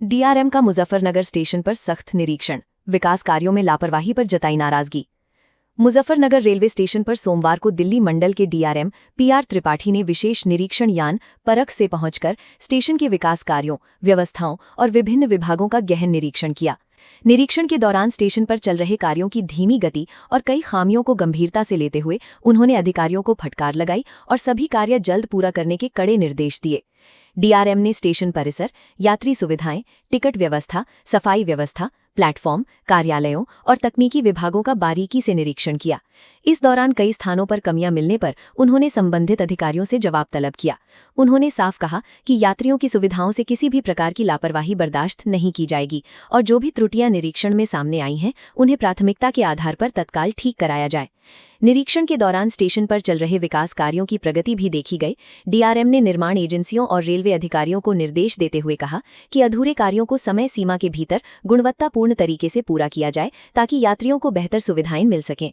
DRM का Muzaffarnagar station पर सख्त निरीक्षण, विकास कार्यों में लापरवाही पर जताई नाराजगी। मुजफ्फरनगर रेलवे स्टेशन पर सोमवार को दिल्ली मंडल के डीआरएम पीआर त्रिपाठी ने विशेष निरीक्षण यान परख से पहुंचकर स्टेशन के विकास कार्यों, व्यवस्थाओं और विभिन्न विभागों का गहन निरीक्षण किया। निरीक्षण के दौरान स्टेशन पर चल रहे कार्यों की धीमी गति और कई खामियों को गंभीरता से लेते हुए उन्होंने अधिकारियों को फटकार लगाई और सभी कार्य जल्द पूरा करने के कड़े निर्देश दिए। डीआरएम ने स्टेशन परिसर, यात्री सुविधाएं, टिकट व्यवस्था, सफाई व्यवस्था, प्लेटफॉर्म, कार्यालयों और तकनीकी विभागों का बारीकी से निरीक्षण किया। इस दौरान कई स्थानों पर कमियां मिलने पर उन्होंने संबंधित अधिकारियों से जवाब तलब किया। उन्होंने साफ कहा कि यात्रियों की सुविधाओं से किसी भी प्रकार की लापरवाही बर्दाश्त नहीं की जाएगी और जो भी त्रुटियां निरीक्षण में सामने आई हैं उन्हें प्राथमिकता के आधार पर तत्काल ठीक कराया जाए। निरीक्षण के दौरान स्टेशन पर चल रहे विकास कार्यों की प्रगति भी देखी गई। डीआरएम ने निर्माण एजेंसियों और रेलवे अधिकारियों को निर्देश देते हुए कहा कि अधूरे कार्यों को समय सीमा के भीतर गुणवत्तापूर्ण तरीके से पूरा किया जाए ताकि यात्रियों को बेहतर सुविधाएं मिल सकें।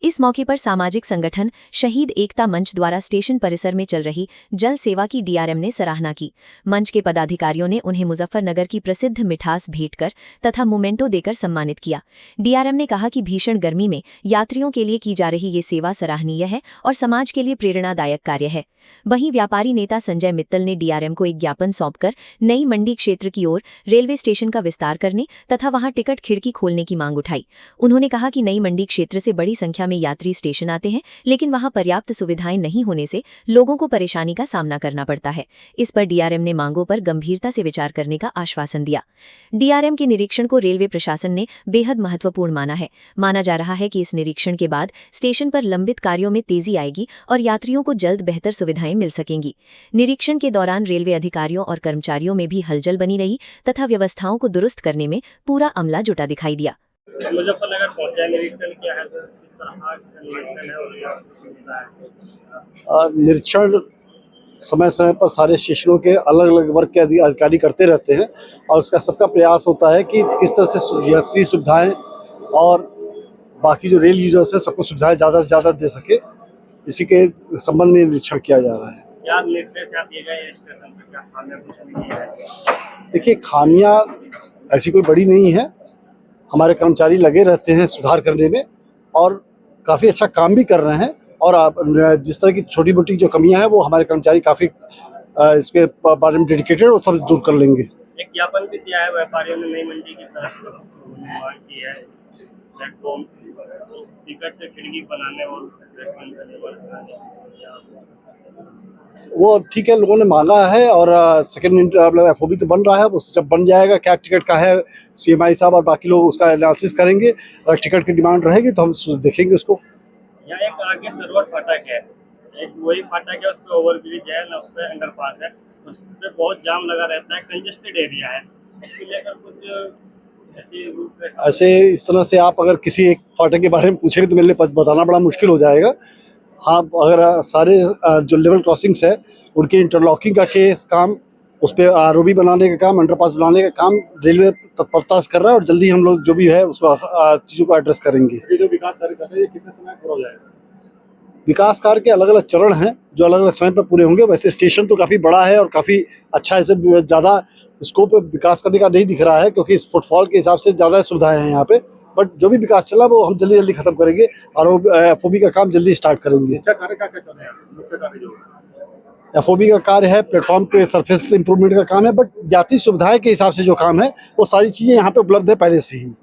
इस मौके पर सामाजिक संगठन शहीद एकता मंच द्वारा स्टेशन परिसर में चल रही जल सेवा की डीआरएम ने सराहना की। मंच के पदाधिकारियों ने उन्हें मुजफ्फरनगर की प्रसिद्ध मिठास भेंट कर तथा मोमेंटो देकर सम्मानित किया। डीआरएम ने कहा कि भीषण गर्मी में यात्रियों के लिए की जा रही ये सेवा सराहनीय है और समाज के लिए प्रेरणादायक कार्य है। वहीं व्यापारी नेता संजय मित्तल ने डीआरएम को एक ज्ञापन सौंपकर नई मंडी क्षेत्र की ओर रेलवे स्टेशन का विस्तार करने तथा वहां टिकट खिड़की खोलने की मांग उठाई। उन्होंने कहा कि नई मंडी क्षेत्र से बड़ी संख्या में यात्री स्टेशन आते हैं, लेकिन वहां पर्याप्त सुविधाएं नहीं होने से लोगों को परेशानी का सामना करना पड़ता है। इस पर डीआरएम ने मांगों पर गंभीरता से विचार करने का आश्वासन दिया। डीआरएम के निरीक्षण को रेलवे प्रशासन ने बेहद महत्वपूर्ण माना है। माना जा रहा है कि इस निरीक्षण के बाद स्टेशन पर लंबित कार्यों में तेजी आएगी और यात्रियों को जल्द बेहतर सुविधाएं मिल सकेंगी। निरीक्षण के दौरान रेलवे अधिकारियों और कर्मचारियों में भी हलचल बनी रही तथा व्यवस्थाओं को दुरुस्त करने में पूरा अमला जुटा दिखाई दिया। मुजफ्फरनगर पहुंचा, निरीक्षण किया है, किस तरह का निरीक्षण है और यह सुविधा है? निरीक्षण समय समय पर सारे स्टेशनों के अलग अलग वर्ग के अधिकारी करते रहते हैं और उसका सबका प्रयास होता है कि किस तरह से यात्री सुविधाएं और बाकी जो रेल यूजर्स है सबको सुविधाएं ज़्यादा से ज़्यादा दे सके, इसी के संबंध में निरीक्षण किया जा रहा है। क्या निर्देश आप दिए गए स्टेशन पर, क्या खामियां कुछ नहीं है? देखिए, खामियां ऐसी कोई बड़ी नहीं है। हमारे कर्मचारी लगे रहते हैं सुधार करने में और काफ़ी अच्छा काम भी कर रहे हैं और जिस तरह की छोटी मोटी जो कमियां हैं वो हमारे कर्मचारी काफ़ी इसके बारे में डेडिकेटेड और सब दूर कर लेंगे। एक ज्ञापन भी दिया है व्यापारियों ने नई मंडी की तरफ मांग की है, प्लेटफॉर्म, टिकट खिड़की बनाने और वो ठीक है, लोगों ने मांगा है और सेकेंड एफओबी तो बन रहा है। वो जब बन जाएगा क्या टिकट का है, सीएमआई साहब और बाकी लोग उसका एनालिसिस करेंगे। अगर टिकट की डिमांड रहेगी तो हम देखेंगे उसको। यहाँ एक आगे सरवर फाटक है, एक वही फाटक है, उस पर ओवरब्रिज है, उस पर अंडरपास है, उस पर बहुत जाम लगा रहता है, कंजेस्टेड एरिया है। इसको लेकर कुछ ऐसे इस तरह से आप अगर किसी एक फाटक के बारे में पूछेंगे तो मेरे लिए बताना बड़ा मुश्किल हो जाएगा। हाँ, अगर सारे जो लेवल क्रॉसिंग्स है उनके इंटरलॉकिंग का काम, उस पर आरओबी बनाने का काम, अंडरपास बनाने का काम रेलवे तत्परता से कर रहा है और जल्दी हम लोग जो भी है उसको चीज़ों को एड्रेस करेंगे। ये जो विकास कार्य कर रहे हैं कितने समय पूरा हो जाएगा? विकास कार्य के अलग अलग चरण हैं जो अलग अलग समय पर पूरे होंगे। वैसे स्टेशन तो काफ़ी बड़ा है और काफ़ी अच्छा, इसे ज़्यादा स्कोप विकास करने का नहीं दिख रहा है क्योंकि इस फुटफॉल के हिसाब से ज़्यादा सुविधाएं हैं यहाँ पे। बट जो भी विकास चला वो हम जल्दी जल्दी खत्म करेंगे और वो एफओबी का काम जल्दी स्टार्ट करेंगे। मुख्य कार्य क्या चल रहा है? मुख्य कार्य जो एफओबी का कार्य है, प्लेटफॉर्म पे सरफेस इंप्रूवमेंट का काम है, बट यात्री सुविधाएं के हिसाब से जो काम है वो सारी चीज़ें यहाँ पे उपलब्ध है पहले से ही।